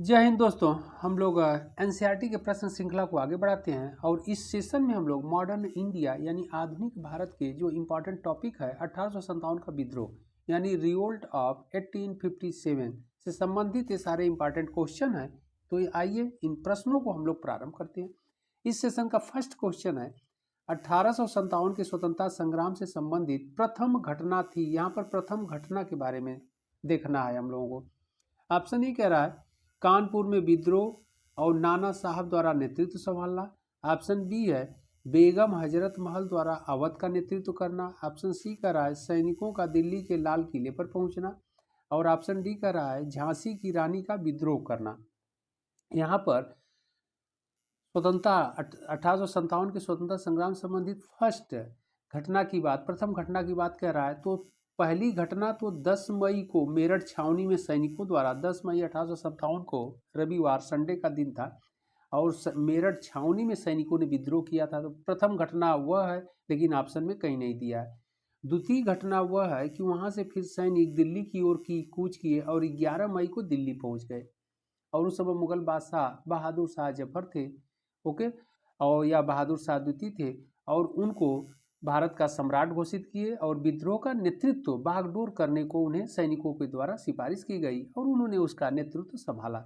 जय हिंद दोस्तों। हम लोग एनसीईआरटी के प्रश्न श्रृंखला को आगे बढ़ाते हैं और इस सेशन में हम लोग मॉडर्न इंडिया यानी आधुनिक भारत के जो इम्पोर्टेंट टॉपिक है 1857 का विद्रोह यानी रिवोल्ट ऑफ 1857 से संबंधित ये सारे इम्पोर्टेंट क्वेश्चन हैं। तो आइए इन प्रश्नों को हम लोग प्रारंभ करते हैं। इस सेशन का फर्स्ट क्वेश्चन है 1857 के स्वतंत्रता संग्राम से संबंधित प्रथम घटना थी। यहाँ पर प्रथम घटना के बारे में देखना है हम लोगों को। ऑप्शन ए कह रहा है कानपुर में विद्रोह और नाना साहब द्वारा नेतृत्व संभालना। ऑप्शन बी है बेगम हजरत महल द्वारा अवध का नेतृत्व करना। ऑप्शन सी का रहा है सैनिकों का दिल्ली के लाल किले पर पहुंचना। और ऑप्शन डी का रहा है झांसी की रानी का विद्रोह करना। यहाँ पर स्वतंत्रता 1857 के स्वतंत्रता संग्राम संबंधित फर्स्ट घटना की बात, प्रथम घटना की बात कर रहा है। तो पहली घटना तो 10 मई को मेरठ छावनी में सैनिकों द्वारा 10 मई 1857 को रविवार संडे का दिन था और मेरठ छावनी में सैनिकों ने विद्रोह किया था। तो प्रथम घटना वह है, लेकिन ऑप्शन में कहीं नहीं दिया है। द्वितीय घटना वह है कि वहां से फिर सैनिक दिल्ली की ओर की कूच किए और 11 मई को दिल्ली पहुंच गए और उस समय मुगल बादशाह बहादुर शाह जफर थे, ओके, और या बहादुर शाह द्वितीय थे और उनको भारत का सम्राट घोषित किए और विद्रोह का नेतृत्व बागडोर करने को उन्हें सैनिकों के द्वारा सिफारिश की गई और उन्होंने उसका नेतृत्व संभाला।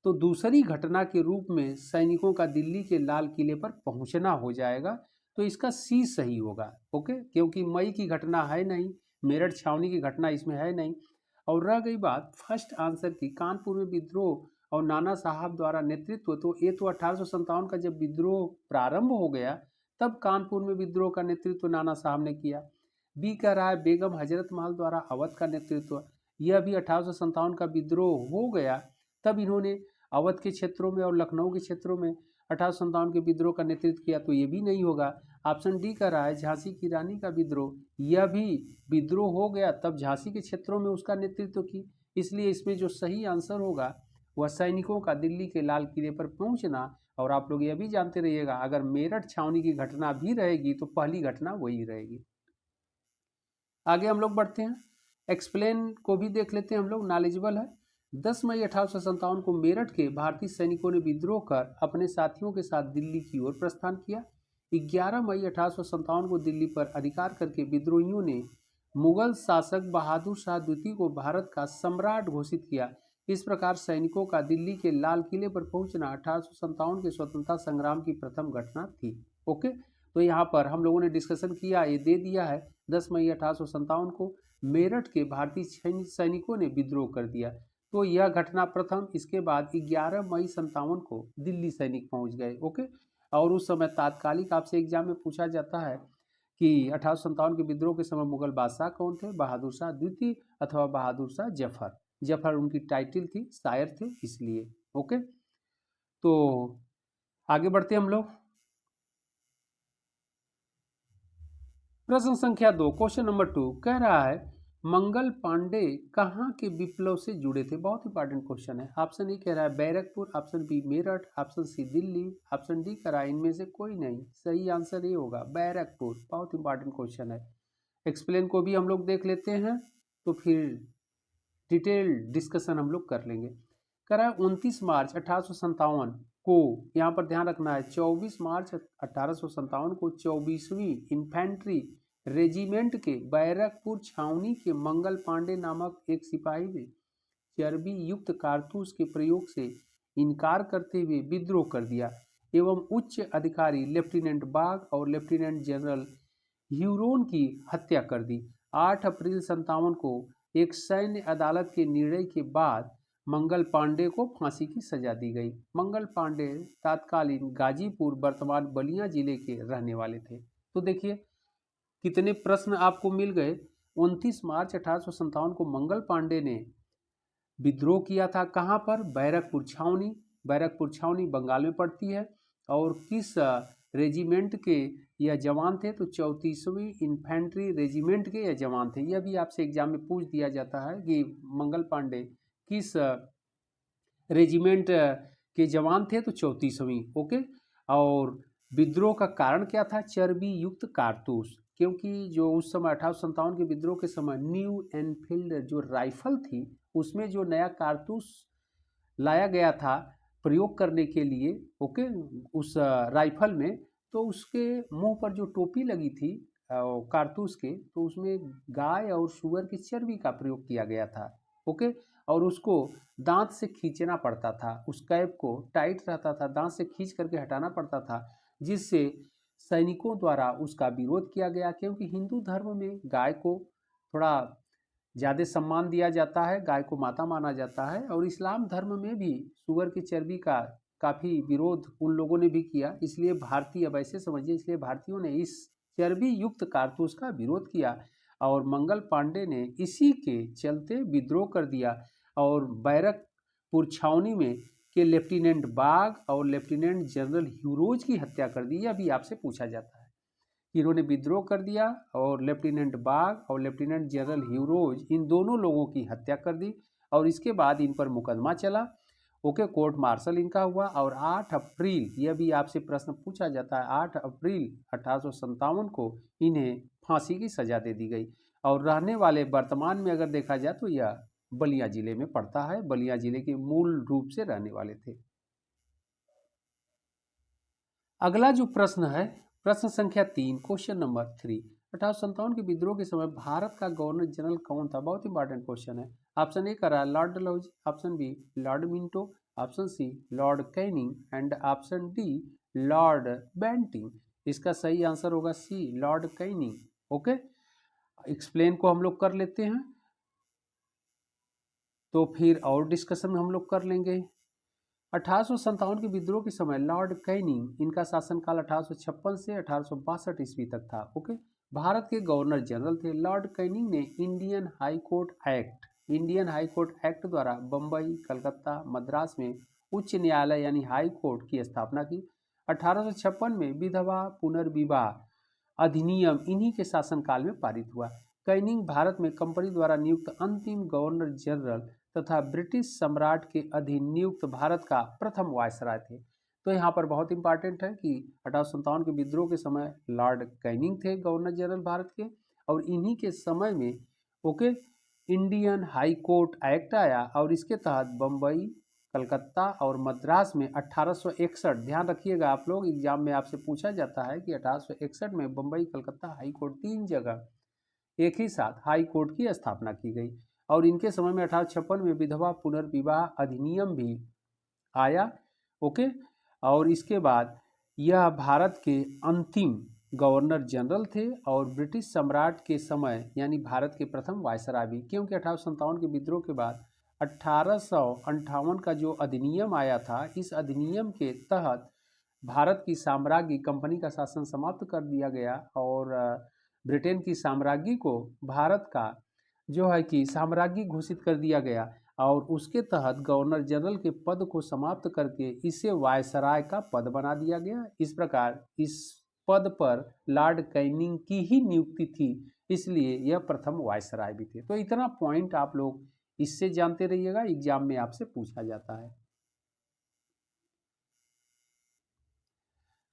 तो दूसरी घटना के रूप में सैनिकों का दिल्ली के लाल किले पर पहुंचना हो जाएगा। तो इसका सी सही होगा, ओके, क्योंकि मई की घटना है नहीं, मेरठ छावनी की घटना इसमें है नहीं। और रह गई बात फर्स्ट आंसर की कानपुर में विद्रोह और नाना साहब द्वारा नेतृत्व, तो ये तो 1857 का जब विद्रोह प्रारंभ हो गया तब कानपुर में विद्रोह का नेतृत्व नाना साहब ने किया। बी कह रहा है बेगम हजरत महल द्वारा अवध का नेतृत्व, यह भी 1857 का विद्रोह हो गया तब इन्होंने अवध के क्षेत्रों में और लखनऊ के क्षेत्रों में 1857 के विद्रोह का नेतृत्व किया, तो ये भी नहीं होगा। ऑप्शन डी कह रहा है झांसी की रानी का विद्रोह, यह भी विद्रोह हो गया तब झांसी के क्षेत्रों में उसका नेतृत्व की, इसलिए इसमें जो सही आंसर होगा वह सैनिकों का दिल्ली के लाल किले पर पहुंचना। और आप लोग यह भी जानते रहिएगा अगर मेरठ छावनी की घटना भी रहेगी तो पहली घटना वही रहेगी। आगे हम लोग बढ़ते हैं, एक्सप्लेन को भी देख लेते हैं हम लोग, नॉलेजेबल है। 10 मई 1857 को मेरठ के भारतीय सैनिकों ने विद्रोह कर अपने साथियों के साथ दिल्ली की ओर प्रस्थान किया। 11 मई 1857 को दिल्ली पर अधिकार करके विद्रोहियों ने मुगल शासक बहादुर शाह द्वितीय को भारत का सम्राट घोषित किया। इस प्रकार सैनिकों का दिल्ली के लाल किले पर पहुंचना 1857 के स्वतंत्रता संग्राम की प्रथम घटना थी, ओके। तो यहाँ पर हम लोगों ने डिस्कशन किया, ये दे दिया है 10 मई 1857 को मेरठ के भारतीय सैनिकों ने विद्रोह कर दिया, तो यह घटना प्रथम। इसके बाद 11 मई 57 को दिल्ली सैनिक पहुंच गए, ओके। और उस समय तात्कालिक आपसे एग्जाम में पूछा जाता है कि 1857 के विद्रोह के समय मुगल बादशाह कौन थे, बहादुर शाह द्वितीय अथवा बहादुर शाह जफर। जफर उनकी टाइटल थी, शायर थे इसलिए, ओके। तो आगे बढ़ते हम लोग, प्रश्न संख्या 2, क्वेश्चन नंबर 2 कह रहा है मंगल पांडे कहाँ के विप्लव से जुड़े थे। बहुत इंपॉर्टेंट क्वेश्चन है। ऑप्शन ए कह रहा है Barrackpore, option B Meerut, option C Delhi, option D कह रहा है इनमें से कोई नहीं। सही आंसर ये होगा बैरकपुर। बहुत इंपॉर्टेंट क्वेश्चन है। एक्सप्लेन को भी हम लोग देख लेते हैं तो फिर डिटेल डिस्कशन हम लोग कर लेंगे। कह रहा है 29 मार्च 1857 को, यहाँ पर ध्यान रखना है 24 मार्च 1857 को 24वीं इन्फेंट्री रेजिमेंट के बैरकपुर छावनी के मंगल पांडे नामक एक सिपाही ने चर्बी युक्त कारतूस के प्रयोग से इनकार करते हुए विद्रोह कर दिया एवं उच्च अधिकारी लेफ्टिनेंट बाग और लेफ्टिनेंट जनरल ह्यूरोन की हत्या कर दी। 8 अप्रैल 57 को एक सैन्य अदालत के निर्णय के बाद मंगल पांडे को फांसी की सजा दी गई। मंगल पांडे तत्कालीन गाजीपुर वर्तमान बलिया जिले के रहने वाले थे। तो देखिए कितने प्रश्न आपको मिल गए। 29 मार्च 1857 को मंगल पांडे ने विद्रोह किया था, कहाँ पर, बैरकपुर छावनी। बैरकपुर छावनी बंगाल में पड़ती है। और किस रेजिमेंट के यह जवान थे, तो 34वीं इन्फेंट्री रेजिमेंट के यह जवान थे। यह भी आपसे एग्जाम में पूछ दिया जाता है कि मंगल पांडे किस रेजिमेंट के जवान थे, तो 34वीं, ओके। और विद्रोह का कारण क्या था, चर्बी युक्त कारतूस, क्योंकि जो उस समय 1857 के विद्रोह के समय न्यू एनफील्ड जो राइफल थी उसमें जो नया कारतूस लाया गया था प्रयोग करने के लिए, ओके, उस राइफल में, तो उसके मुंह पर जो टोपी लगी थी कारतूस के, तो उसमें गाय और सुअर की चर्बी का प्रयोग किया गया था, ओके। और उसको दांत से खींचना पड़ता था, उस कैप को टाइट रहता था, दांत से खींच करके हटाना पड़ता था, जिससे सैनिकों द्वारा उसका विरोध किया गया, क्योंकि हिंदू धर्म में गाय को थोड़ा ज़्यादा सम्मान दिया जाता है, गाय को माता माना जाता है। और इस्लाम धर्म में भी सुअर की चर्बी का काफ़ी विरोध उन लोगों ने भी किया, इसलिए भारतीय, वैसे समझिए, इसलिए भारतीयों ने इस चर्बी युक्त कारतूस का विरोध किया और मंगल पांडे ने इसी के चलते विद्रोह कर दिया और बैरकपुर छावनी में के लेफ्टिनेंट बाग और लेफ्टिनेंट जनरल ह्यूरोज की हत्या कर दी। यह भी आपसे पूछा जाता है। इन्होंने विद्रोह कर दिया और लेफ्टिनेंट बाग और लेफ्टिनेंट जनरल ह्यूरोज, इन दोनों लोगों की हत्या कर दी और इसके बाद इन पर मुकदमा चला, ओके, कोर्ट मार्शल इनका हुआ और 8 अप्रैल, यह भी आपसे प्रश्न पूछा जाता है, 8 अप्रैल 1857 को इन्हें फांसी की सजा दे दी गई। और रहने वाले वर्तमान में अगर देखा जाए तो यह बलिया जिले में पड़ता है, बलिया जिले के मूल रूप से रहने वाले थे। अगला जो प्रश्न है, प्रश्न संख्या 3, क्वेश्चन नंबर 3, 1857 के विद्रोह के समय भारत का गवर्नर जनरल कौन था? बहुत इंपॉर्टेंट क्वेश्चन है। ऑप्शन ए कर रहा है Lord Dalhousie, option B Lord Minto, option C Lord Canning and option D Lord Bentinck. इसका सही आंसर होगा C, Lord Canning, okay. Explain को हम लोग कर लेते हैं, तो फिर और डिस्कशन में हम लोग कर लेंगे। 1857 के विद्रोह के समय लॉर्ड कैनिंग, इनका शासनकाल 1856 से 1862 ईस्वी तक था, ओके। भारत के गवर्नर जनरल थे। लॉर्ड कैनिंग ने इंडियन हाई कोर्ट एक्ट द्वारा बम्बई, कलकत्ता, मद्रास में उच्च न्यायालय यानी हाई कोर्ट की स्थापना की। 1856 में विधवा पुनर्विवाह अधिनियम इन्हीं के शासनकाल में पारित हुआ। कैनिंग भारत में कंपनी द्वारा नियुक्त अंतिम गवर्नर जनरल तथा ब्रिटिश सम्राट के अधीन नियुक्त भारत का प्रथम वायसराय थे। तो यहाँ पर बहुत इंपॉर्टेंट है कि 1857 के विद्रोह के समय लॉर्ड कैनिंग थे गवर्नर जनरल भारत के, और इन्हीं के समय में, okay, Indian high court act आया और इसके तहत बम्बई, कलकत्ता और मद्रास में 1861, ध्यान रखिएगा आप लोग, एग्जाम में आपसे पूछा जाता है कि 1861 में बम्बई, कलकत्ता हाई कोर्ट, 3 जगह एक ही साथ हाई कोर्ट की स्थापना की गई। और इनके समय में 1856 में विधवा पुनर्विवाह अधिनियम भी आया, ओके। और इसके बाद यह भारत के अंतिम गवर्नर जनरल थे और ब्रिटिश सम्राट के समय यानी भारत के प्रथम वायसराय भी, क्योंकि 1857 के विद्रोह के बाद 1858 का जो अधिनियम आया था, इस अधिनियम के तहत भारत की साम्राज्य कंपनी का शासन समाप्त कर दिया गया और ब्रिटेन की साम्राज्य को भारत का जो है कि साम्राज्य घोषित कर दिया गया और उसके तहत गवर्नर जनरल के पद को समाप्त करके इसे वायसराय का पद बना दिया गया। इस प्रकार इस पद पर लॉर्ड कैनिंग की ही नियुक्ति थी, इसलिए यह प्रथम वायसराय भी थे। तो इतना पॉइंट आप लोग इससे जानते रहिएगा, एग्जाम में आपसे पूछा जाता है।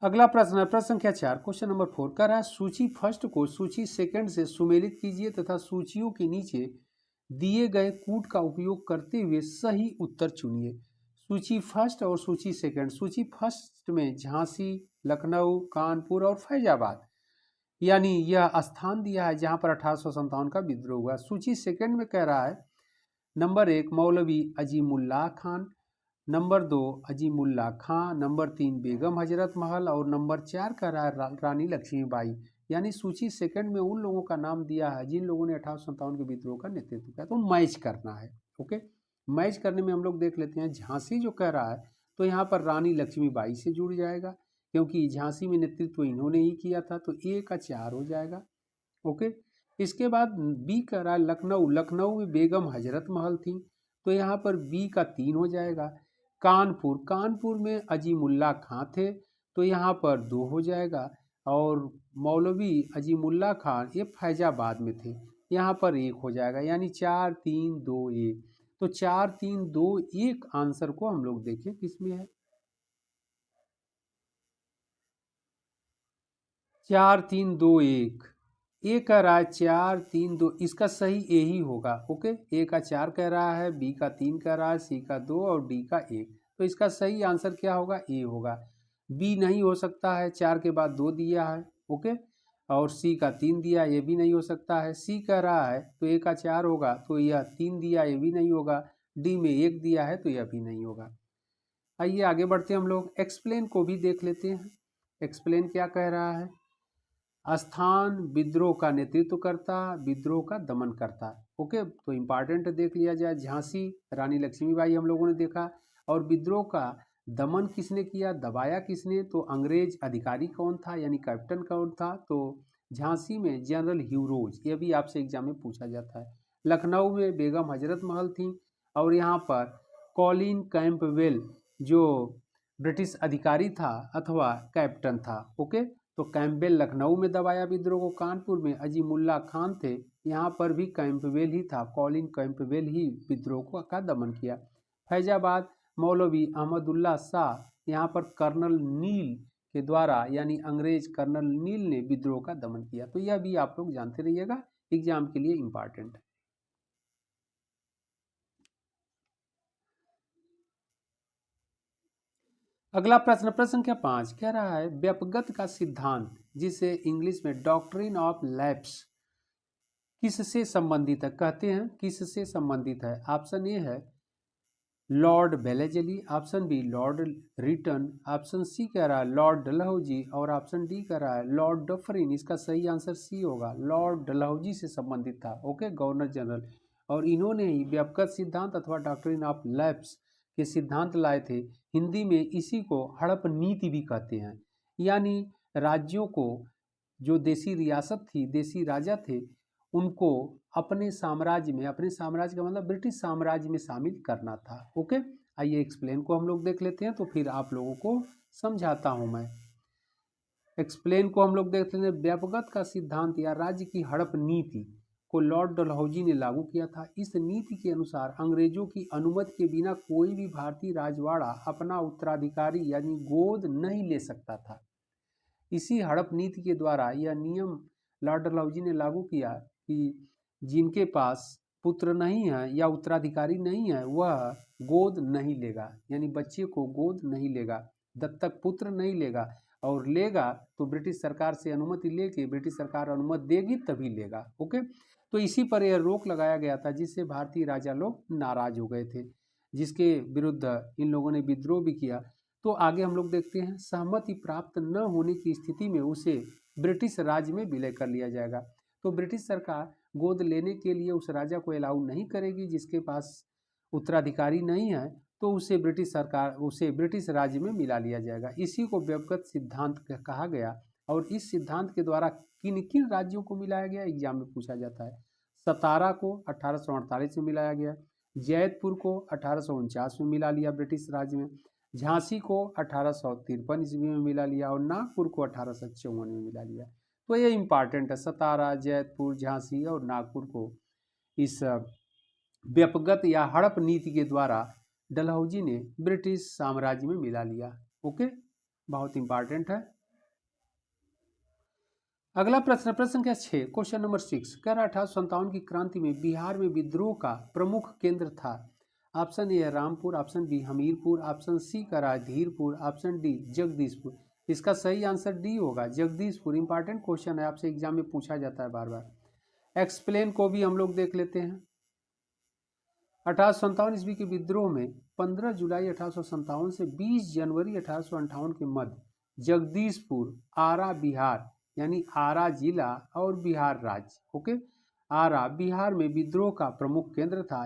अगला प्रश्न है प्रश्न संख्या 4, क्वेश्चन नंबर 4 कह रहा है सूची फर्स्ट को सूची सेकंड से सुमेलित कीजिए तथा सूचियों के नीचे दिए गए कूट का उपयोग करते हुए सही उत्तर चुनिए। सूची फर्स्ट और सूची सेकंड, सूची फर्स्ट में झांसी, लखनऊ, कानपुर और फैजाबाद, यानी यह स्थान दिया है जहां पर 1857 का विद्रोह हुआ। सूची सेकंड में कह रहा है नंबर 1 मौलवी अजीमुल्लाह खान, नंबर 2 अजीमुल्ला खां, नंबर 3 बेगम हजरत महल और नंबर 4 कह रहा है रानी लक्ष्मीबाई। यानी सूची सेकंड में उन लोगों का नाम दिया है जिन लोगों ने 1857 के विद्रोह का नेतृत्व किया। तो मैच करना है, ओके। मैच करने में हम लोग देख लेते हैं, झांसी जो कह रहा है तो यहाँ पर रानी लक्ष्मीबाई से जुड़ जाएगा, क्योंकि झांसी में नेतृत्व इन्होंने ही किया था, तो ए का 4 हो जाएगा, ओके। इसके बाद बी कह रहा है लखनऊ, लखनऊ में बेगम हजरत महल थी, तो यहाँ पर बी का 3 हो जाएगा। कानपुर, कानपुर में अजीमुल्ला खां थे, तो यहाँ पर 2 हो जाएगा। और मौलवी अजीमुल्ला खान ये फैजाबाद में थे, यहाँ पर 1 हो जाएगा, यानी 4 3 2 1। तो 4 3 2 1 आंसर को हम लोग देखें किसमें है, 4 3 2 1 ए कह रहा है 4 3 2, इसका सही ए ही होगा। ओके, ए का 4 कह रहा है, बी का 3 कह रहा है, सी का 2 और डी का 1, तो इसका सही आंसर क्या होगा? ए होगा। बी नहीं हो सकता है, 4 के बाद 2 दिया है। ओके, और सी का 3 दिया, ये भी नहीं हो सकता है। सी कह रहा है तो ए का 4 होगा, तो यह 3 दिया, ये भी नहीं होगा। डी में 1 दिया है, तो यह भी नहीं होगा। आइए आगे बढ़ते हैं, हम लोग एक्सप्लेन को भी देख लेते हैं। एक्सप्लेन क्या कह रहा है? स्थान विद्रोह का नेतृत्व करता, विद्रोह का दमन करता। ओके, तो इम्पॉर्टेंट देख लिया जाए, झांसी रानी लक्ष्मीबाई हम लोगों ने देखा। और विद्रोह का दमन किसने किया, दबाया किसने? तो अंग्रेज अधिकारी कौन था, यानी कैप्टन कौन था? तो झांसी में जनरल ह्यूरोज, ये भी आपसे एग्जाम में पूछा जाता है। लखनऊ में बेगम हजरत महल थी, और यहाँ पर कॉलिन कैंपबेल जो ब्रिटिश अधिकारी था अथवा कैप्टन था। ओके, तो कैंपबेल लखनऊ में दबाया विद्रोह को। कानपुर में अजीमुल्ला खान थे, यहाँ पर भी कैंपबेल ही था, कॉलिन कैंपबेल ही विद्रोह का दमन किया। फैजाबाद मौलवी अहमदुल्ला शाह, यहाँ पर कर्नल नील के द्वारा, यानी अंग्रेज कर्नल नील ने विद्रोह का दमन किया। तो यह भी आप लोग जानते रहिएगा, एग्जाम के लिए इम्पॉर्टेंट है। अगला प्रश्न, प्रश्न संख्या 5 कह रहा है व्यपगत का सिद्धांत, जिसे इंग्लिश में डॉक्ट्रिन ऑफ लैप्स, किससे संबंधित है? कहते हैं किससे संबंधित है? ऑप्शन ए है Lord Wellesley, option B Lord Lytton, option C कह रहा है लॉर्ड डलहौजी, और ऑप्शन डी कह रहा है लॉर्ड डफरिन। इसका सही आंसर सी होगा, लॉर्ड डलहौजी से संबंधित था। ओके, गवर्नर जनरल, और इन्होंने ही व्यपगत सिद्धांत अथवा डॉक्ट्रिन ऑफ लैप्स के सिद्धांत लाए थे। हिंदी में इसी को हड़प नीति भी कहते हैं, यानी राज्यों को, जो देसी रियासत थी, देसी राजा थे, उनको अपने साम्राज्य में, अपने साम्राज्य का मतलब ब्रिटिश साम्राज्य में शामिल करना था। ओके, आइए एक्सप्लेन को हम लोग देख लेते हैं, तो फिर आप लोगों को समझाता हूं मैं। एक्सप्लेन को हम लोग देख लेते हैं। व्यपगत का सिद्धांत या राज्य की हड़प नीति को लॉर्ड डलहौजी ने लागू किया था। इस नीति के अनुसार अंग्रेजों की अनुमति के बिना कोई भी भारतीय राजवाड़ा अपना उत्तराधिकारी यानी गोद नहीं ले सकता था। इसी हड़प नीति के द्वारा यह नियम लॉर्ड डलहौजी ने लागू किया कि जिनके पास पुत्र नहीं है या उत्तराधिकारी नहीं है, वह गोद नहीं लेगा, यानी बच्चे को गोद नहीं लेगा, दत्तक पुत्र नहीं लेगा, और लेगा तो ब्रिटिश सरकार से अनुमति लेके, ब्रिटिश सरकार अनुमति देगी तभी लेगा। ओके, तो इसी पर यह रोक लगाया गया था, जिससे भारतीय राजा लोग नाराज हो गए थे, जिसके विरुद्ध इन लोगों ने विद्रोह भी किया। तो आगे हम लोग देखते हैं, सहमति प्राप्त न होने की स्थिति में उसे ब्रिटिश राज में विलय कर लिया जाएगा। तो ब्रिटिश सरकार गोद लेने के लिए उस राजा को अलाउ नहीं करेगी जिसके पास उत्तराधिकारी नहीं है, तो उसे ब्रिटिश सरकार, उसे ब्रिटिश राज्य में मिला लिया जाएगा। इसी को व्यपगत सिद्धांत कहा गया। और इस सिद्धांत के द्वारा किन किन राज्यों को मिलाया गया, एग्जाम में पूछा जाता है। सतारा को 1848 में मिलाया गया, जैतपुर को 1849 में मिला लिया ब्रिटिश राज्य में, झांसी को 1853 ईस्वी में मिला लिया, और नागपुर को 1854 में मिला लिया। तो ये इंपॉर्टेंट है, सतारा, जैतपुर, झांसी और नागपुर को इस व्यपगत या हड़प नीति के द्वारा डलहौजी ने ब्रिटिश साम्राज्य में मिला लिया। ओके, बहुत इंपॉर्टेंट है। अगला प्रश्न, प्रश्न संख्या 6, क्वेश्चन नंबर 6 कह रहा 1857 की क्रांति में बिहार में विद्रोह का प्रमुख केंद्र था। Option A Rampur, option B Hamirpur, option C कह रहा है धीरपुर, ऑप्शन डी जगदीशपुर। इसका सही आंसर डी होगा, जगदीशपुर। इंपॉर्टेंट क्वेश्चन है, आपसे एग्जाम में पूछा जाता है बार बार। एक्सप्लेन को भी हम लोग देख लेते हैं। 1857 ईस्वी के विद्रोह में 15 जुलाई 1857 से 20 जनवरी 1858 के मध्य जगदीशपुर, आरा बिहार, यानी आरा जिला और बिहार राज्य, ओके, आरा बिहार में विद्रोह का प्रमुख केंद्र था।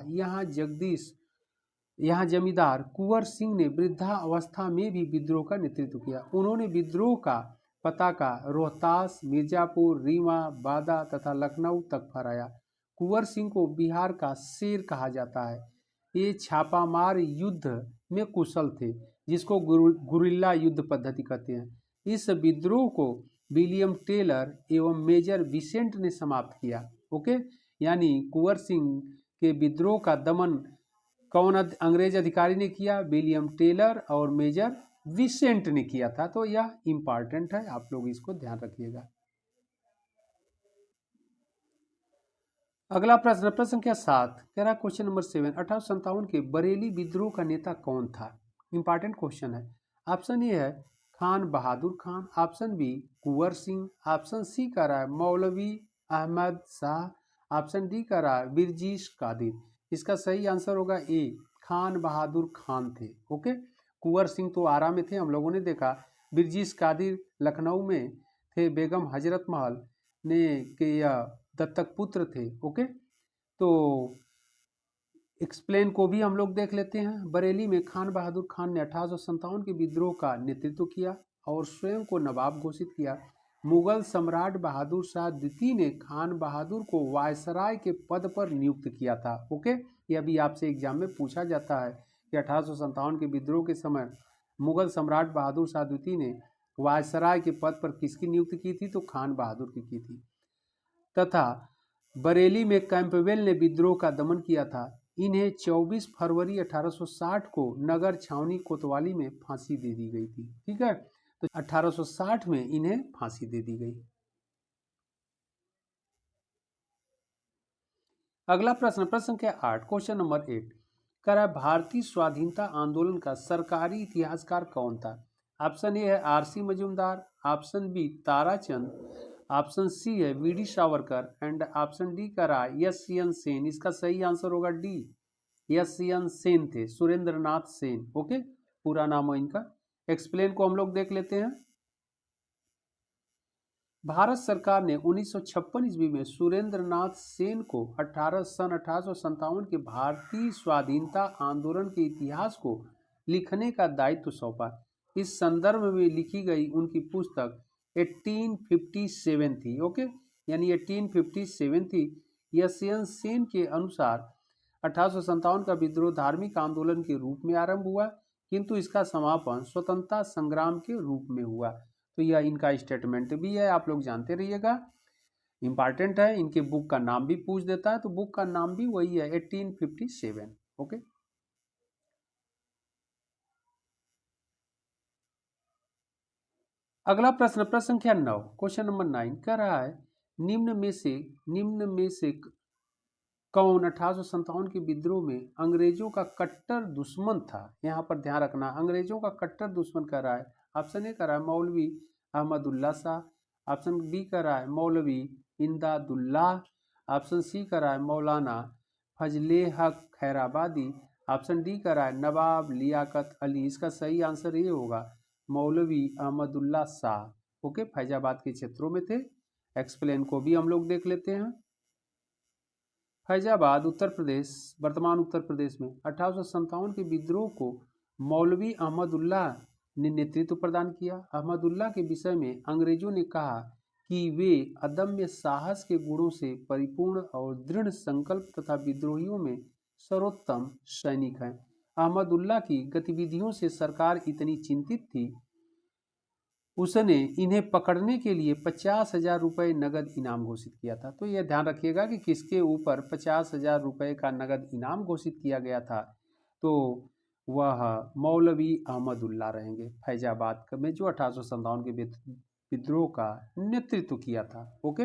यहाँ जमींदार कुंवर सिंह ने वृद्धावस्था में भी विद्रोह का नेतृत्व किया। उन्होंने विद्रोह का पताका रोहतास, मिर्जापुर, रीवा, बादा तथा लखनऊ तक फहराया। कुंवर सिंह को बिहार का शेर कहा जाता है। ये छापामार युद्ध में कुशल थे, जिसको गुरिल्ला युद्ध पद्धति कहते हैं। इस विद्रोह को विलियम टेलर एवं मेजर विसेंट ने समाप्त किया। ओके, यानी कुंवर सिंह के विद्रोह का दमन कौन अंग्रेज अधिकारी ने किया? विलियम टेलर और मेजर विसेंट ने किया था। तो यह इंपॉर्टेंट है, आप लोग इसको ध्यान रखिएगा। अगला प्रश्न, प्रश्न संख्या 7 कह रहा क्वेश्चन नंबर 7, 1857 के बरेली विद्रोह का नेता कौन था? इंपॉर्टेंट क्वेश्चन है। ऑप्शन ए है खान बहादुर Khan, option B Kunwar Singh, option C कह रहा है मौलवी अहमद शाह, ऑप्शन डी कह रहा है बिरजीश कादिर। इसका सही आंसर होगा ए, खान बहादुर खान थे। ओके, कुंवर सिंह तो आरा में थे, हम लोगों ने देखा। बिरजीश कादिर लखनऊ में थे, बेगम हजरत महल ने के दत्तक पुत्र थे। ओके, तो एक्सप्लेन को भी हम लोग देख लेते हैं। बरेली में खान बहादुर खान ने 1857 के विद्रोह का नेतृत्व किया और स्वयं को नवाब घोषित किया। मुगल सम्राट बहादुर शाह द्वितीय ने खान बहादुर को वायसराय के पद पर नियुक्त किया था। ओके, यह भी आपसे एग्जाम में पूछा जाता है कि 1857 के विद्रोह के समय मुगल सम्राट बहादुर शाह द्वितीय ने वायसराय के पद पर किसकी नियुक्ति की थी? तो खान बहादुर की थी। तथा बरेली में कैंपबेल ने विद्रोह का दमन किया था। इन्हें 24 फरवरी 1860 को नगर छावनी कोतवाली में फांसी दे दी गई थी। ठीक है, तो 1860 में इन्हें फांसी दे दी गई। अगला प्रश्न, प्रश्न संख्या 8, क्वेश्चन नंबर 8 कह रहा है भारतीय स्वाधीनता आंदोलन का सरकारी इतिहासकार कौन था? ऑप्शन ए है R C Majumdar, option B Tarachand, option C है V D Savarkar and option D कह रहा है एस एन सेन। इसका सही आंसर होगा डी, एस एन सेन थे, सुरेंद्र नाथ सेन। ओके, पूरा नाम है इनका। एक्सप्लेन को हम लोग देख लेते हैं। भारत सरकार ने 1956 ईस्वी में सुरेंद्र नाथ सेन को 1857 के भारतीय स्वाधीनता आंदोलन के इतिहास को लिखने का दायित्व सौंपा। इस संदर्भ में लिखी गई उनकी पुस्तक 1857 थी। ओके, यानी 1857 थी। यशवंत सेन के अनुसार 1857 का विद्रोह धार्मिक आंदोलन के रूप में आरंभ हुआ, किंतु इसका समापन स्वतंत्रता संग्राम के रूप में हुआ। तो यह इनका स्टेटमेंट भी है, आप लोग जानते रहिएगा, इंपॉर्टेंट है। इनके बुक का नाम भी पूछ देता है, तो बुक का नाम भी वही है 1857। ओके, अगला प्रश्न, प्रश्न संख्या 9, क्वेश्चन नंबर 9 कह रहा है निम्न में से कौन 1857 के विद्रोह में अंग्रेजों का कट्टर दुश्मन था? यहाँ पर ध्यान रखना, अंग्रेजों का कट्टर दुश्मन कह रहा है। ऑप्शन ए कह रहा है मौलवी अहमदुल्ला शाह, ऑप्शन बी कह रहा है मौलवी इमदादुल्लाह, ऑप्शन सी कह रहा है मौलाना फजले हक खैराबादी, ऑप्शन डी कह रहा है नवाब लियाकत अली। इसका सही आंसर ये होगा मौलवी अहमदुल्ला शाह। ओके, फैजाबाद के क्षेत्रों में थे। एक्सप्लेन को भी हम लोग देख लेते हैं। फैजाबाद उत्तर प्रदेश, वर्तमान उत्तर प्रदेश में 1857 के विद्रोह को मौलवी अहमदुल्ला ने नेतृत्व प्रदान किया। अहमदुल्ला के विषय में अंग्रेजों ने कहा कि वे अदम्य साहस के गुणों से परिपूर्ण और दृढ़ संकल्प तथा विद्रोहियों में सर्वोत्तम सैनिक हैं। अहमदुल्ला की गतिविधियों से सरकार इतनी चिंतित थी, उसने इन्हें पकड़ने के लिए 50,000 रुपये नगद इनाम घोषित किया था। तो यह ध्यान रखिएगा कि किसके ऊपर 50,000 रुपये का नगद इनाम घोषित किया गया था, तो वह मौलवी अहमदुल्ला रहेंगे, फैजाबाद में जो 1857 के विद्रोह का नेतृत्व किया था। ओके,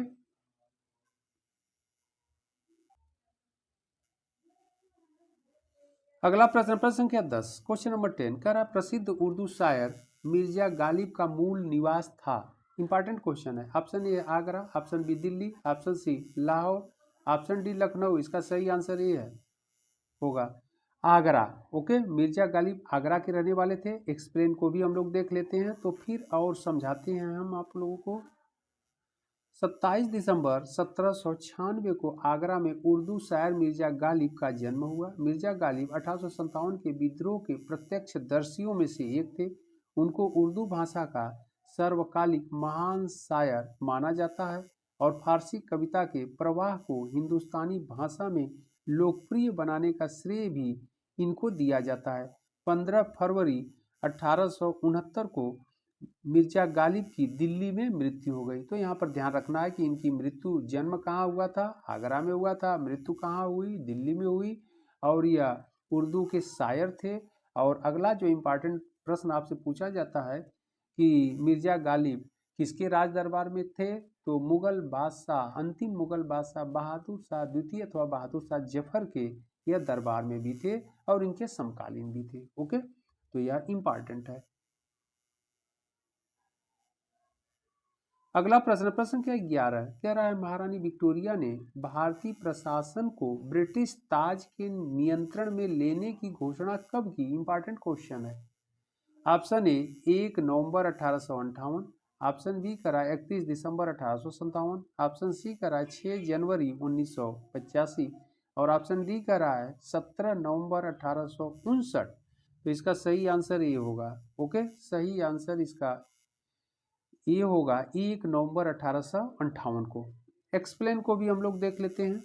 अगला प्रश्न, प्रश्न संख्या 10, क्वेश्चन नंबर 10 कह रहा प्रसिद्ध उर्दू शायर मिर्जा गालिब का मूल निवास था। इंपॉर्टेंट क्वेश्चन है। Option A Agra, option B Delhi, option C Lahore, option D Lucknow. इसका सही आंसर ये है होगा आगरा। ओके, मिर्जा गालिब आगरा के रहने वाले थे। एक्सप्लेन को भी हम लोग देख लेते हैं, तो फिर और समझाते हैं हम आप लोगों को। 27 दिसंबर 1796 को आगरा में उर्दू शायर मिर्जा गालिब का जन्म हुआ। मिर्जा गालिब 1857 के विद्रोह के प्रत्यक्षदर्शियों में से एक थे। उनको उर्दू भाषा का सर्वकालिक महान शायर माना जाता है और फारसी कविता के प्रवाह को हिंदुस्तानी भाषा में लोकप्रिय बनाने का श्रेय भी इनको दिया जाता है। 15 फरवरी 1869 को मिर्जा गालिब की दिल्ली में मृत्यु हो गई। तो यहाँ पर ध्यान रखना है कि इनकी मृत्यु, जन्म कहाँ हुआ था? आगरा में हुआ था। मृत्यु कहाँ हुई? दिल्ली में हुई। और यह उर्दू के शायर थे। और अगला जो इम्पोर्टेंट प्रश्न आपसे पूछा जाता है कि मिर्जा गालिब किसके राज दरबार में थे, तो मुगल बादशाह, अंतिम मुगल बादशाह बहादुर शाह द्वितीय अथवा बहादुर शाह जफर के यह दरबार में भी थे और इनके समकालीन भी थे। ओके, तो यह इंपॉर्टेंट है। अगला प्रश्न, प्रश्न क्या 11 कह रहा है, महारानी विक्टोरिया ने भारतीय प्रशासन को ब्रिटिश ताज के नियंत्रण में लेने की घोषणा कब की? इंपॉर्टेंट क्वेश्चन है। ऑप्शन ए 1 नवंबर 1858, ऑप्शन बी करा 31 दिसंबर 1857, ऑप्शन सी करा 6 जनवरी 1985 और ऑप्शन डी करा है 17 नवंबर 1859। तो इसका सही आंसर ये होगा। ओके, सही आंसर इसका ये होगा 1 नवंबर 1858 को। एक्सप्लेन को भी हम लोग देख लेते हैं।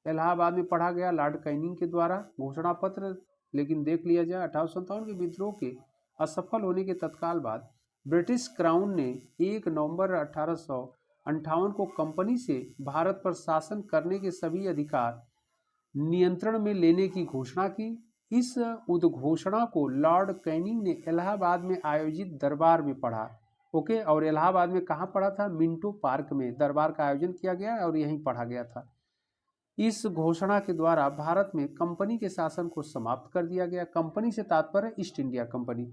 इलाहाबाद में पढ़ा गया लॉर्ड कैनिंग के द्वारा घोषणा पत्र, लेकिन देख लिया जाए 1857 के विद्रोह के असफल होने के तत्काल बाद ब्रिटिश क्राउन ने 1 नवंबर 1858 को कंपनी से भारत पर शासन करने के सभी अधिकार नियंत्रण में लेने की घोषणा की। इस उद्घोषणा को लॉर्ड कैनिंग ने इलाहाबाद में आयोजित दरबार में पढ़ा। ओके, और इलाहाबाद में कहाँ पढ़ा था? मिंटो पार्क में दरबार का आयोजन किया गया और यहीं पढ़ा गया था। इस घोषणा के द्वारा भारत में कंपनी के शासन को समाप्त कर दिया गया। कंपनी से तात्पर्य ईस्ट इंडिया कंपनी,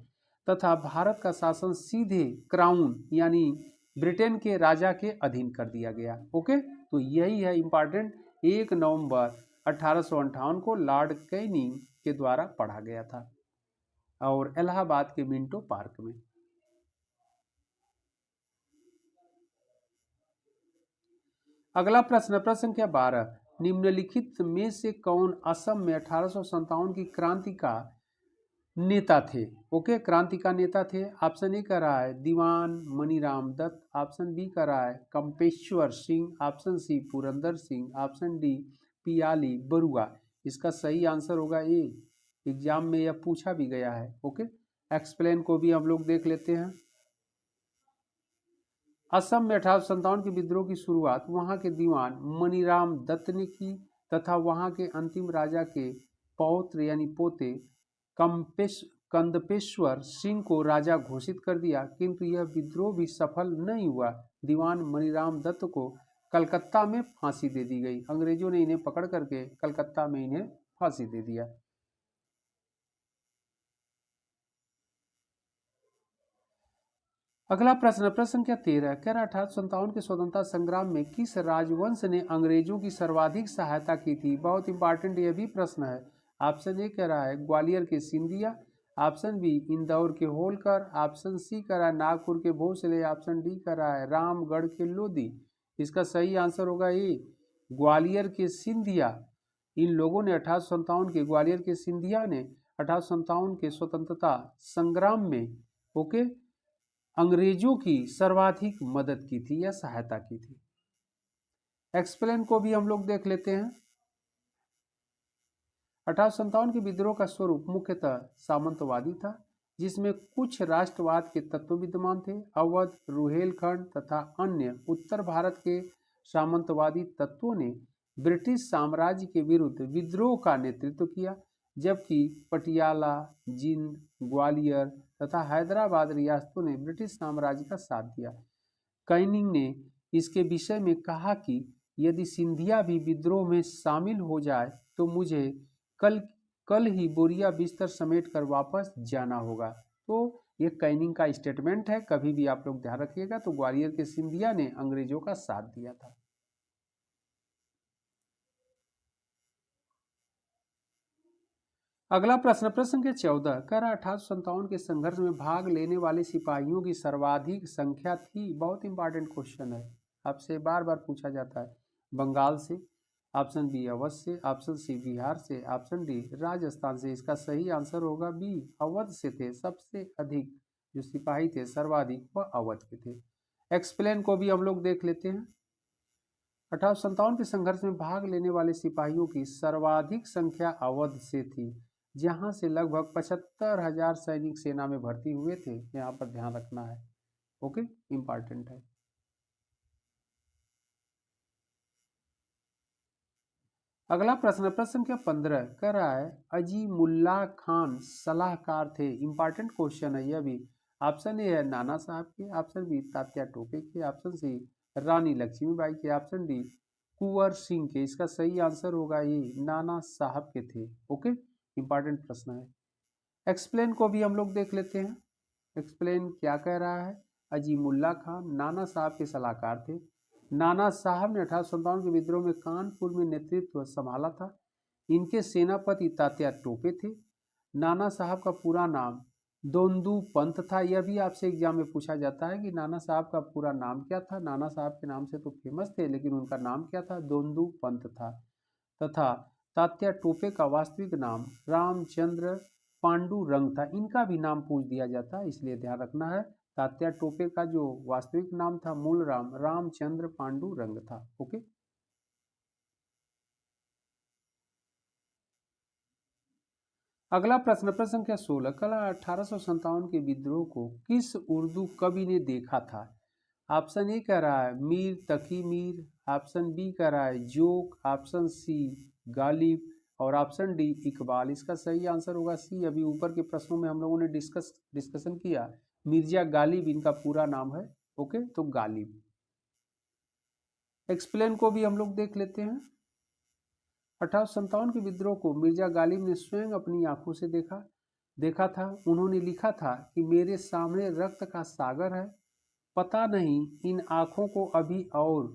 तथा भारत का शासन सीधे क्राउन यानी ब्रिटेन के राजा के अधीन कर दिया गया। ओके, तो यही है इंपॉर्टेंट। 1 नवंबर 1858 को लॉर्ड कैनिंग के द्वारा पढ़ा गया था और इलाहाबाद के मिंटो पार्क में। अगला प्रश्न, प्रश्न संख्या 12, निम्नलिखित में से कौन असम में 1857 की क्रांति का नेता थे? ओके, क्रांति का नेता थे। ऑप्शन ए कर रहा है दीवान मनीराम दत्त, ऑप्शन बी कर रहा है Kampeshwar Singh, option C Purandar Singh, option D Piyali Barua. इसका सही आंसर होगा ए। एग्जाम में यह पूछा भी गया है। ओके, एक्सप्लेन को भी हम लोग देख लेते हैं। असम में 1857 के विद्रोह की शुरुआत वहां के दीवान मनीराम दत्त ने की तथा वहां के अंतिम राजा के पौत्र यानी पोते कंदपेश्वर सिंह को राजा घोषित कर दिया, किंतु यह विद्रोह भी सफल नहीं हुआ। दीवान मनीराम दत्त को कलकत्ता में फांसी दे दी गई। अंग्रेजों ने इन्हें पकड़ करके कलकत्ता में इन्हें फांसी दे दिया। अगला प्रश्न, प्रश्न संख्या 13 कह रहा 1857 के स्वतंत्रता संग्राम में किस राजवंश ने अंग्रेजों की सर्वाधिक सहायता की थी? बहुत इंपॉर्टेंट यह भी प्रश्न है। ऑप्शन ए कह रहा है ग्वालियर के सिंधिया, ऑप्शन बी इंदौर के होलकर, ऑप्शन सी कह रहा है नागपुर के भोसले, ऑप्शन डी कह रहा है रामगढ़ के लोधी। इसका सही आंसर होगा ए ग्वालियर के सिंधिया। इन लोगों ने 1857 के ग्वालियर के सिंधिया ने 1857 के स्वतंत्रता संग्राम में ओके अंग्रेजों की सर्वाधिक मदद की थी या सहायता की थी। एक्सप्लेन को भी हम लोग देख लेते हैं। 1857 के विद्रोह का स्वरूप मुख्यतः सामंतवादी था, जिसमें कुछ राष्ट्रवाद के तत्व विद्यमान थे। अवध, रुहेलखंड तथा अन्य उत्तर भारत के सामंतवादी तत्वों ने ब्रिटिश साम्राज्य के विरुद्ध विद्रोह का नेतृत्व किया, जबकि पटियाला, जींद, ग्वालियर तथा हैदराबाद रियासतों ने ब्रिटिश साम्राज्य का साथ दिया। कैनिंग ने इसके विषय में कहा कि यदि सिंधिया भी विद्रोह में शामिल हो जाए तो मुझे कल ही बोरिया बिस्तर समेट कर वापस जाना होगा। तो ये कैनिंग का स्टेटमेंट है, कभी भी आप लोग ध्यान रखिएगा। तो ग्वालियर के सिंधिया ने अंग्रेजों का साथ दिया था। अगला प्रश्न, प्रश्न संख्या 14 कह रहा 1857 के संघर्ष में भाग लेने वाले सिपाहियों की सर्वाधिक संख्या थी। बहुत इंपॉर्टेंट क्वेश्चन है, आपसे बार बार पूछा जाता है। बंगाल से, ऑप्शन बी अवध से, ऑप्शन सी बिहार से, ऑप्शन डी राजस्थान से। इसका सही आंसर होगा बी, अवध से थे। सबसे अधिक जो सिपाही थे सर्वाधिक वह अवध के थे। एक्सप्लेन को भी हम लोग देख लेते हैं। 1857 के संघर्ष में भाग लेने वाले सिपाहियों की सर्वाधिक संख्या अवध से थी, जहां से लगभग 75,000 सैनिक सेना में भर्ती हुए थे। यहाँ पर ध्यान रखना है। ओके, इंपॉर्टेंट है। अगला प्रश्न, प्रश्न संख्या 15 कह रहा है अजीमुल्ला खान सलाहकार थे। इंपॉर्टेंट क्वेश्चन है यह भी। ऑप्शन ए है नाना साहब के, ऑप्शन बी तात्या टोपे के, ऑप्शन सी रानी लक्ष्मीबाई के, ऑप्शन डी कुंवर सिंह के। इसका सही आंसर होगा ये नाना साहब के थे। ओके, इंपॉर्टेंट प्रश्न है। एक्सप्लेन को भी हम लोग देख लेते हैं। एक्सप्लेन क्या कह रहा है। अजीमुल्ला खान नाना साहब के सलाहकार थे। नाना साहब ने 1857 के विद्रोह में कानपुर में नेतृत्व संभाला था। इनके सेनापति तात्या टोपे थे। नाना साहब का पूरा नाम दोंदू पंत था। यह भी आपसे एग्जाम में पूछा जाता है कि नाना साहब का पूरा नाम क्या था। नाना साहब के नाम से तो फेमस थे, लेकिन उनका नाम क्या था? दोंदू पंत था। तथा तात्या टोपे का वास्तविक नाम रामचंद्र पांडुरंग था। इनका भी नाम पूछ दिया जाता है, इसलिए ध्यान रखना है। तात्या टोपे का जो वास्तविक नाम था मूल राम रामचंद्र पांडुरंग था। ओके, अगला प्रश्न, प्रश्न संख्या 16, कल 1857 के विद्रोह को किस उर्दू कवि ने देखा था? ऑप्शन ए कह रहा है मीर तकी मीर, ऑप्शन बी कह रहा है जोक, ऑप्शन सी गालिब और ऑप्शन डी इकबाल। इसका सही आंसर होगा सी। अभी ऊपर के प्रश्नों में हम लोगों ने डिस्कशन किया, मिर्जा गालिब इनका पूरा नाम है। ओके, तो गालिब। एक्सप्लेन को भी हम लोग देख लेते हैं। 1857 के विद्रोह को मिर्जा गालिब ने स्वयं अपनी आंखों से देखा था। उन्होंने लिखा था कि मेरे सामने रक्त का सागर है, पता नहीं इन आँखों को अभी और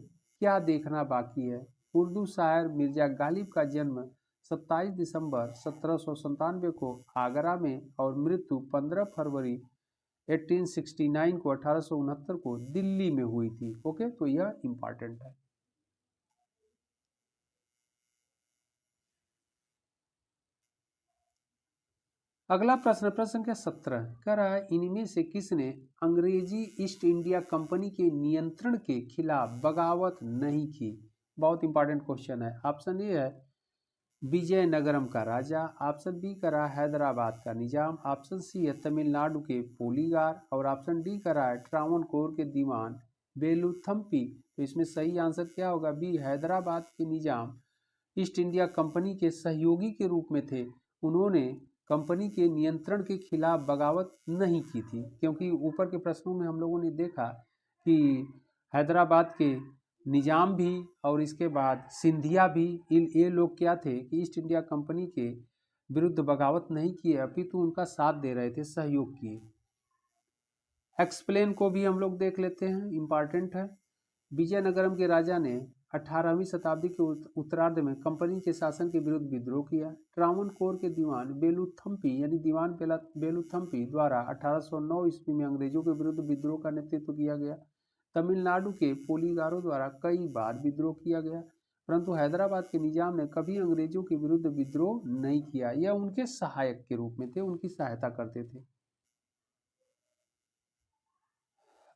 क्या देखना बाकी है। उर्दू शायर मिर्जा गालिब का जन्म 27 दिसंबर 1797 को आगरा में और मृत्यु 15 फरवरी 1869 को 1869 को दिल्ली में हुई थी। ओके, तो यह इंपॉर्टेंट है। अगला प्रश्न, प्रश्न संख्या 17 कह रहा है इनमें से किसने अंग्रेजी ईस्ट इंडिया कंपनी के नियंत्रण के खिलाफ बगावत नहीं की? बहुत इंपॉर्टेंट क्वेश्चन है। ऑप्शन ए है विजयनगरम का राजा, ऑप्शन बी कह रहा है हैदराबाद का निजाम, ऑप्शन सी है तमिलनाडु के पोलीगार और ऑप्शन डी कह रहा है ट्रावनकोर के दीवान बेलुथम्पी। तो इसमें सही आंसर क्या होगा? बी हैदराबाद के निजाम ईस्ट इंडिया कंपनी के सहयोगी के रूप में थे। उन्होंने कंपनी के नियंत्रण के खिलाफ बगावत नहीं की थी, क्योंकि ऊपर के प्रश्नों में हम लोगों ने देखा कि हैदराबाद के निजाम भी और इसके बाद सिंधिया भी, ये लोग क्या थे कि ईस्ट इंडिया कंपनी के विरुद्ध बगावत नहीं किए, अपितु उनका साथ दे रहे थे, सहयोग किए। एक्सप्लेन को भी हम लोग देख लेते हैं, इंपॉर्टेंट है। विजयनगरम के राजा ने 18वीं शताब्दी के उत्तरार्ध में कंपनी के शासन के विरुद्ध विद्रोह किया। ट्रावनकोर के दीवान बेलुथम्पी यानी दीवान बेलुथम्पी द्वारा 1809 ईस्वी में अंग्रेजों के विरुद्ध विद्रोह का नेतृत्व किया गया। तमिलनाडु के पोलीगारों द्वारा कई बार विद्रोह किया गया, परंतु हैदराबाद के निजाम ने कभी अंग्रेजों के विरुद्ध विद्रोह नहीं किया। यह उनके सहायक के रूप में थे, उनकी सहायता करते थे।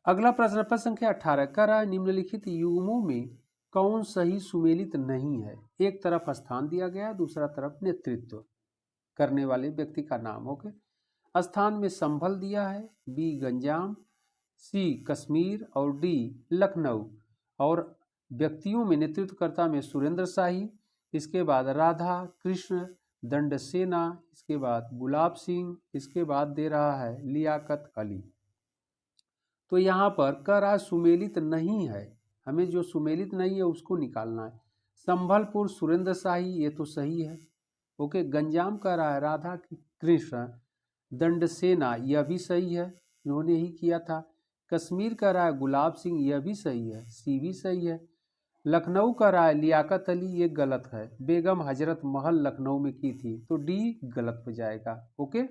अगला प्रश्न, प्रश्न संख्या 18 कह रहा है निम्नलिखित युग्मों में कौन सही सुमेलित नहीं है? एक तरफ स्थान दिया गया, दूसरा तरफ नेतृत्व करने वाले व्यक्ति का नाम। ओके, स्थान में संभल दिया है, बी गंजाम, सी कश्मीर और डी लखनऊ। और व्यक्तियों में नेतृत्वकर्ता में सुरेंद्र शाही, इसके बाद राधा कृष्ण दंडसेना, इसके बाद गुलाब सिंह, इसके बाद दे रहा है लियाकत अली। तो यहाँ पर कह रहा है सुमेलित नहीं है, हमें जो सुमेलित नहीं है उसको निकालना है। संभलपुर सुरेंद्र शाही, ये तो सही है। ओके, गंजाम कह रहा है राधा कृष्ण दंडसेना, यह भी सही है, इन्होंने ही किया था। कश्मीर कह रहा है गुलाब सिंह, यह भी सही है, सी भी सही है। लखनऊ कह रहा है लियाकत अली, ये गलत है, बेगम हजरत महल लखनऊ में की थी, तो डी गलत हो जाएगा। ओके,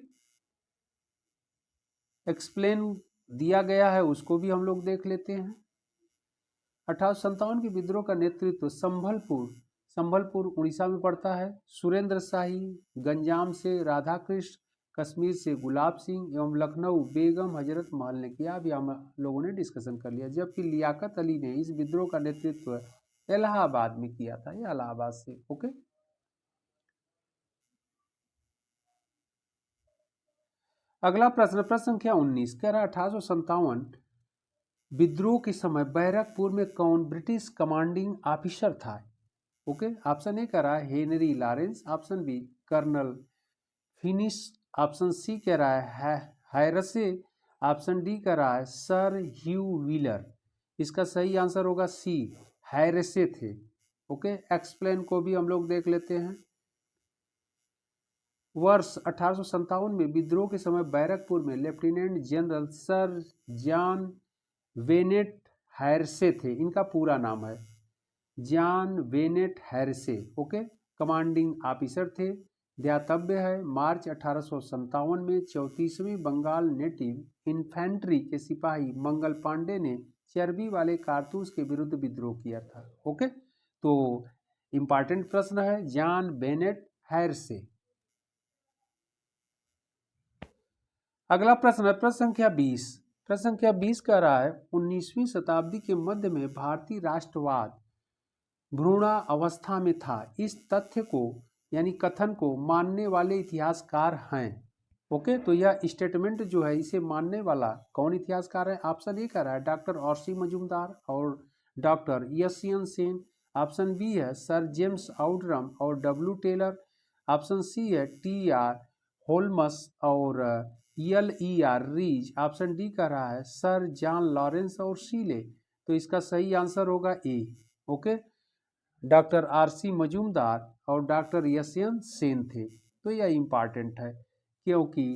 एक्सप्लेन दिया गया है, उसको भी हम लोग देख लेते हैं। 1857 के विद्रोह का नेतृत्व संभलपुर उड़ीसा में पड़ता है। सुरेंद्र शाही, गंजाम से राधा कृष्ण, कश्मीर से गुलाब सिंह एवं लखनऊ बेगम हजरत महल ने किया। अभी हम लोगों ने डिस्कशन कर लिया। जबकि लियाकत अली ने इस विद्रोह का नेतृत्व इलाहाबाद में किया था, ये इलाहाबाद से। ओके, अगला प्रश्न, प्रश्न संख्या 19 कह रहा है 1857 विद्रोह के समय बैरकपुर में कौन ब्रिटिश कमांडिंग ऑफिसर था? ओके, ऑप्शन ए कह रहा है Henry Lawrence, option B colonel Finnis, option C कह रहा है हैरसे, ऑप्शन डी कह रहा है सर ह्यू व्हीलर। इसका सही आंसर होगा सी, हैरेसे थे। ओके, एक्सप्लेन को भी हम लोग देख लेते हैं। वर्ष 1857 में विद्रोह के समय बैरकपुर में lieutenant general sir John Bennet Hearsey थे। इनका पूरा नाम है John Bennet Hearsey. Okay, commanding officer थे। ध्यातव्य है, मार्च 1857 में 34वीं बंगाल नेटिव इन्फेंट्री के सिपाही मंगल पांडे ने चर्बी वाले कारतूस के विरुद्ध विद्रोह किया था। ओके, तो इंपॉर्टेंट प्रश्न है जॉन बेनेट हैरसे। अगला प्रश्न है प्रश्न संख्या 20। प्रश्न संख्या 20 कह रहा है 19वीं शताब्दी के मध्य में भारतीय राष्ट्रवाद भ्रूणावस्था में था। इस तथ्य को यानी कथन को मानने वाले इतिहासकार हैं। ओके, तो यह स्टेटमेंट जो है इसे मानने वाला कौन इतिहासकार है? ऑप्शन ए कह रहा है डॉक्टर आर.सी. मजूमदार और doctor Yashwant Sen. Option B है सर जेम्स आउटरम और डब्ल्यू टेलर। ऑप्शन सी है टी.आर. होल्मस और एल.ई.आर. रीज। ऑप्शन डी कह रहा है सर जॉन लॉरेंस और शीले। तो इसका सही आंसर होगा A. Okay, doctor R C. Majumdar और डॉक्टर यशवंत सेन थे। तो यह इम्पॉर्टेंट है क्योंकि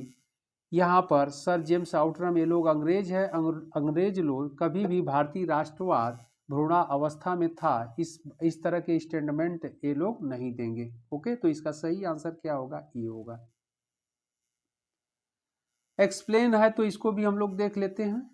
यहाँ पर सर जेम्स आउटरम ये लोग अंग्रेज है। अंग्रेज लोग कभी भी भारतीय राष्ट्रवाद भ्रूणावस्था में था इस तरह के स्टेटमेंट ये लोग नहीं देंगे। ओके, तो इसका सही आंसर क्या होगा? ये होगा। एक्सप्लेन है तो इसको भी हम लोग देख लेते हैं।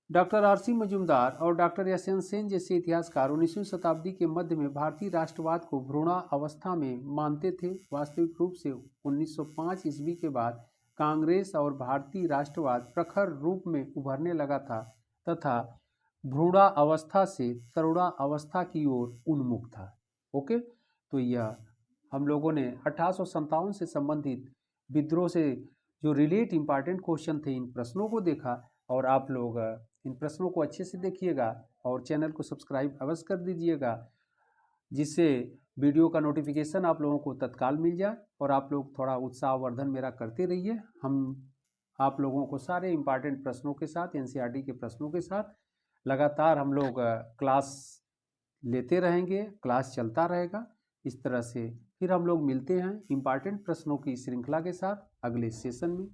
Doctor R C. मजूमदार और डॉक्टर यशवंत सेन जैसे इतिहासकार 19वीं शताब्दी के मध्य में भारतीय राष्ट्रवाद को भ्रूणावस्था में मानते थे। वास्तविक रूप से 1905 ईस्वी के बाद कांग्रेस और भारतीय राष्ट्रवाद प्रखर रूप में उभरने लगा था तथा भ्रूणावस्था से तरुणावस्था की ओर उन्मुख था। ओके, तो यह हम लोगों ने 1857 से संबंधित विद्रोह से जो रिलेट इंपॉर्टेंट क्वेश्चन थे इन प्रश्नों को देखा। और आप लोग इन प्रश्नों को अच्छे से देखिएगा और चैनल को सब्सक्राइब अवश्य कर दीजिएगा जिससे वीडियो का नोटिफिकेशन आप लोगों को तत्काल मिल जाए और आप लोग थोड़ा उत्साहवर्धन मेरा करते रहिए। हम आप लोगों को सारे इंपॉर्टेंट प्रश्नों के साथ एनसीईआरटी के प्रश्नों के साथ लगातार हम लोग क्लास लेते रहेंगे, क्लास चलता रहेगा। इस तरह से फिर हम लोग मिलते हैं इंपॉर्टेंट प्रश्नों की श्रृंखला के साथ अगले सेशन में।